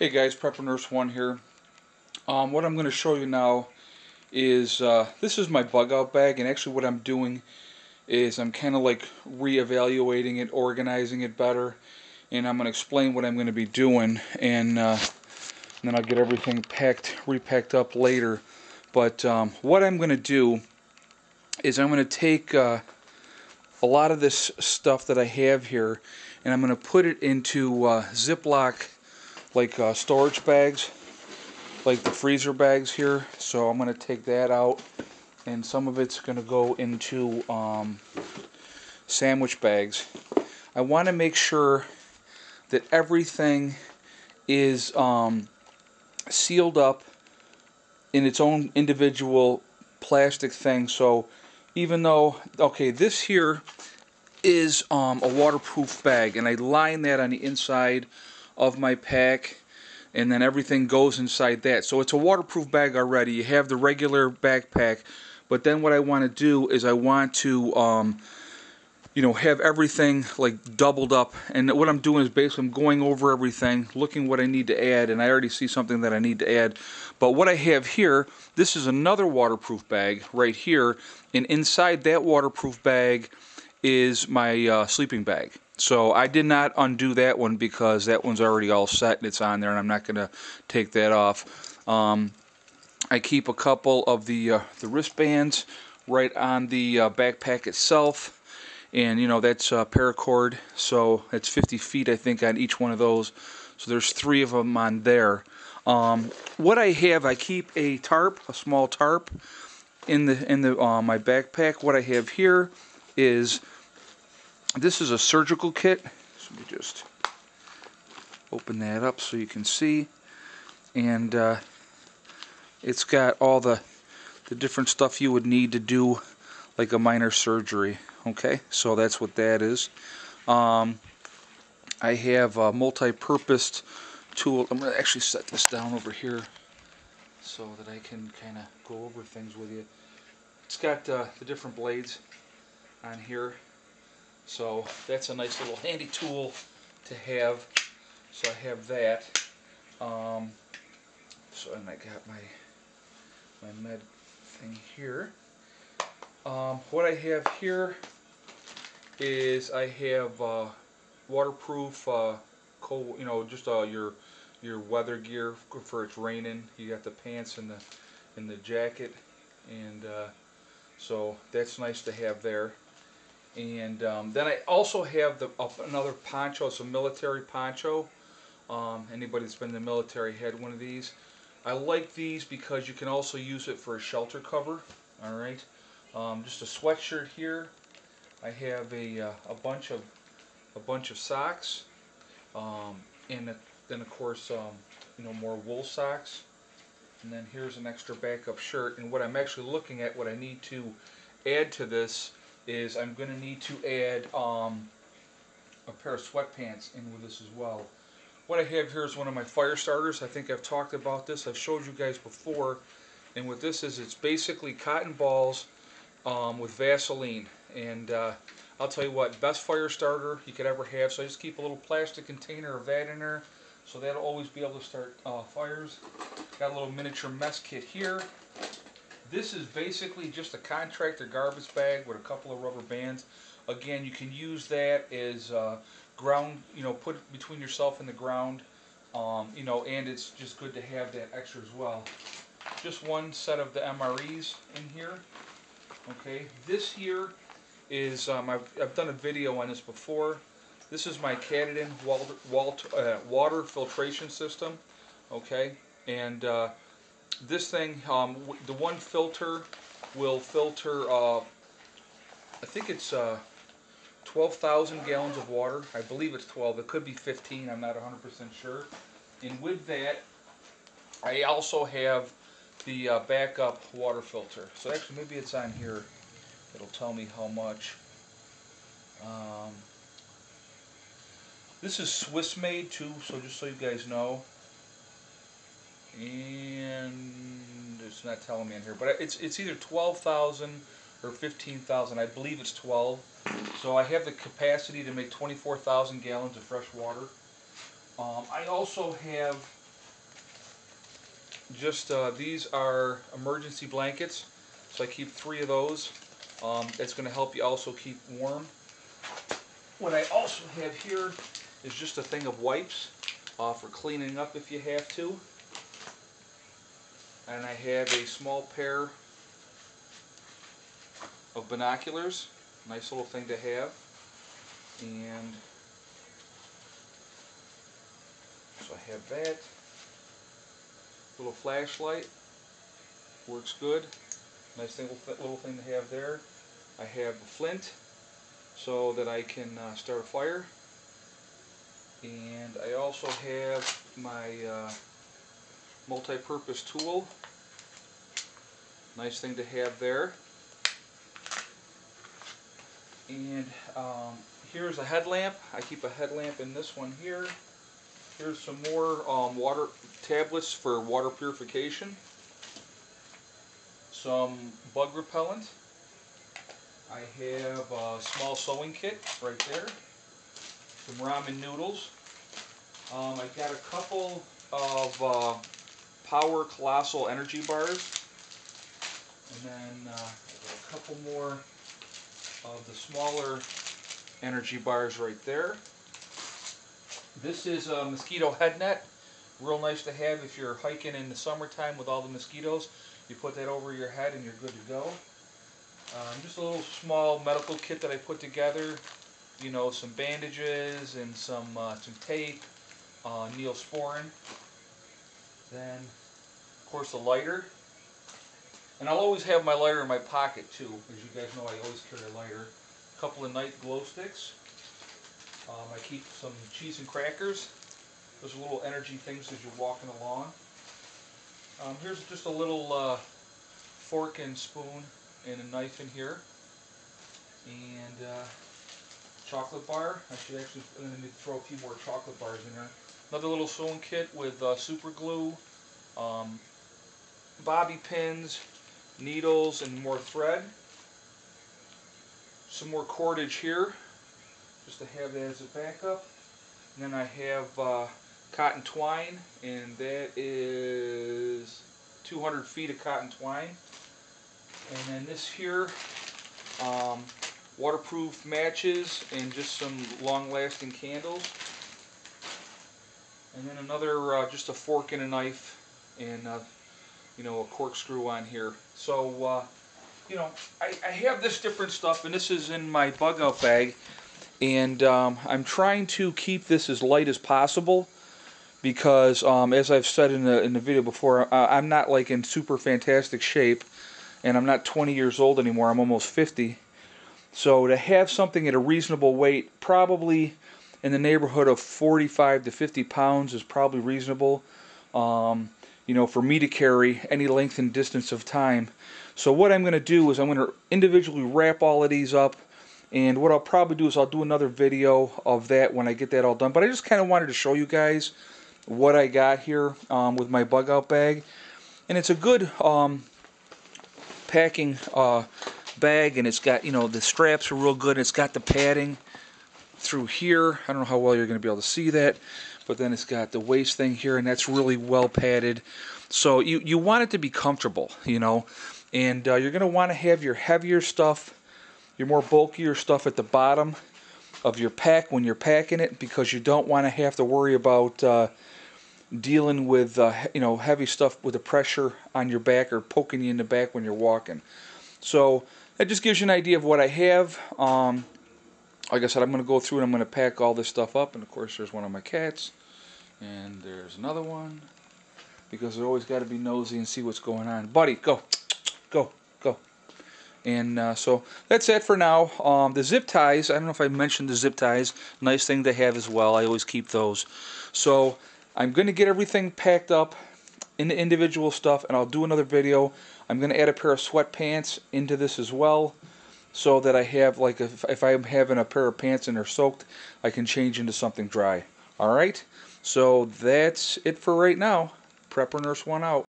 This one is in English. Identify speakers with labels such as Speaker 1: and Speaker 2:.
Speaker 1: Hey guys, Prepper Nurse 1 here. What I'm going to show you now is this is my bug out bag, and actually what I'm doing is I'm kind of like reevaluating it, organizing it better, and I'm going to explain what I'm going to be doing, and then I'll get everything repacked up later. But what I'm going to do is I'm going to take a lot of this stuff that I have here, and I'm going to put it into Ziploc storage bags, like the freezer bags here. So I'm going to take that out, and some of it's going to go into sandwich bags. I want to make sure that everything is sealed up in its own individual plastic thing. So even though, okay, this here is a waterproof bag, and I line that on the inside of my pack, and then everything goes inside that. So it's a waterproof bag already. You have the regular backpack, but then what I want to do is I want to have everything like doubled up. And what I'm doing is basically I'm going over everything, looking what I need to add, and I already see something that I need to add. But what I have here, this is another waterproof bag right here, and inside that waterproof bag is my sleeping bag. So I did not undo that one because that one's already all set and it's on there, and I'm not going to take that off. I keep a couple of the wristbands right on the backpack itself, and that's paracord, so it's 50 feet I think on each one of those. So there's 3 of them on there. What I have, I keep a tarp, a small tarp, in the my backpack. What I have here is, this is a surgical kit. So let me just open that up so you can see. And it's got all the different stuff you would need to do like a minor surgery. Okay, so that's what that is. I have a multi-purpose tool. I'm going to actually set this down over here so that I can kind of go over things with you. It's got the different blades on here. So that's a nice little handy tool to have. So I have that. So and I got my med thing here. What I have here is I have waterproof, just your weather gear for it's raining. You got the pants and the jacket, and so that's nice to have there. And then I also have another poncho. It's a military poncho. Anybody that's been in the military had one of these. I like these because you can also use it for a shelter cover. All right, just a sweatshirt here. I have a bunch of socks, and then of course more wool socks. And then here's an extra backup shirt. And what I'm actually looking at, what I need to add to this is I'm going to need to add a pair of sweatpants in with this as well. What I have here is one of my fire starters. I think I've talked about this. I've showed you guys before. And what this is, it's basically cotton balls with Vaseline. And I'll tell you what, best fire starter you could ever have. So I just keep a little plastic container of that in there, so that'll always be able to start fires. Got a little miniature mess kit here. This is basically just a contractor garbage bag with a couple of rubber bands. Again, you can use that as ground, put it between yourself and the ground, and it's just good to have that extra as well. Just one set of the MREs in here. Okay, this here is, I've done a video on this before. This is my Katadyn water filtration system. Okay, and this thing, the one filter will filter, I think it's 12,000 gallons of water. I believe it's 12. It could be 15. I'm not 100% sure. And with that, I also have the backup water filter. So actually, maybe it's on here. It'll tell me how much. This is Swiss made too, so just so you guys know. And it's not telling me in here, but it's either 12,000 or 15,000. I believe it's 12. So I have the capacity to make 24,000 gallons of fresh water. I also have just these are emergency blankets, so I keep 3 of those. It's going to help you also keep warm. What I also have here is just a thing of wipes for cleaning up if you have to. And I have a small pair of binoculars, nice little thing to have. And so I have that. Little flashlight, works good. Nice little thing to have there. I have a flint so that I can start a fire. And I also have my multi-purpose tool. Nice thing to have there. And here's a headlamp. I keep a headlamp in this one here. Here's some more water tablets for water purification. Some bug repellent. I have a small sewing kit right there. Some ramen noodles. I got a couple of Power Colossal energy bars. And then a couple more of the smaller energy bars right there. This is a mosquito head net. Real nice to have if you're hiking in the summertime with all the mosquitoes. You put that over your head and you're good to go. Just a little small medical kit that I put together. You know, some bandages and some tape, Neosporin. Then, of course, a lighter. And I'll always have my lighter in my pocket too. As you guys know, I always carry a lighter. A couple of night glow sticks. I keep some cheese and crackers. Those are little energy things as you're walking along. Here's just a little fork and spoon and a knife in here. And chocolate bar. I should actually need to throw a few more chocolate bars in there. Another little sewing kit with super glue, bobby pins, needles, and more thread. Some more cordage here, just to have that as a backup. And then I have cotton twine, and that is 200 feet of cotton twine. And then this here, waterproof matches and just some long-lasting candles. And then another, just a fork and a knife, and you know, a corkscrew on here. So, you know, I have this different stuff, and this is in my bug out bag. And I'm trying to keep this as light as possible because, as I've said in the video before, I'm not like in super fantastic shape, and I'm not 20 years old anymore. I'm almost 50. So to have something at a reasonable weight, probably in the neighborhood of 45 to 50 pounds is probably reasonable. You know, for me to carry any length and distance of time. So what I'm going to do is I'm going to individually wrap all of these up, and what I'll probably do is I'll do another video of that when I get that all done. But I just kind of wanted to show you guys what I got here with my bug out bag. And it's a good packing bag, and it's got, you know, the straps are real good. It's got the padding through here. I don't know how well you're going to be able to see that. But then it's got the waist thing here, and that's really well padded. So you want it to be comfortable, you know. And you're going to want to have your heavier stuff, your more bulkier stuff at the bottom of your pack when you're packing it, because you don't want to have to worry about dealing with you know, heavy stuff with the pressure on your back or poking you in the back when you're walking. So that just gives you an idea of what I have. Like I said, I'm going to go through and I'm going to pack all this stuff up. And of course, there's one of my cats. And there's another one. Because they're always got to be nosy and see what's going on. Buddy, go. Go. Go. And so that's it for now. The zip ties, I don't know if I mentioned the zip ties. Nice thing to have as well. I always keep those. So I'm going to get everything packed up into individual stuff. And I'll do another video. I'm going to add a pair of sweatpants into this as well, so that I have, like, if I'm having a pair of pants and they're soaked, I can change into something dry. Alright? So that's it for right now. Prepper Nurse 1 out.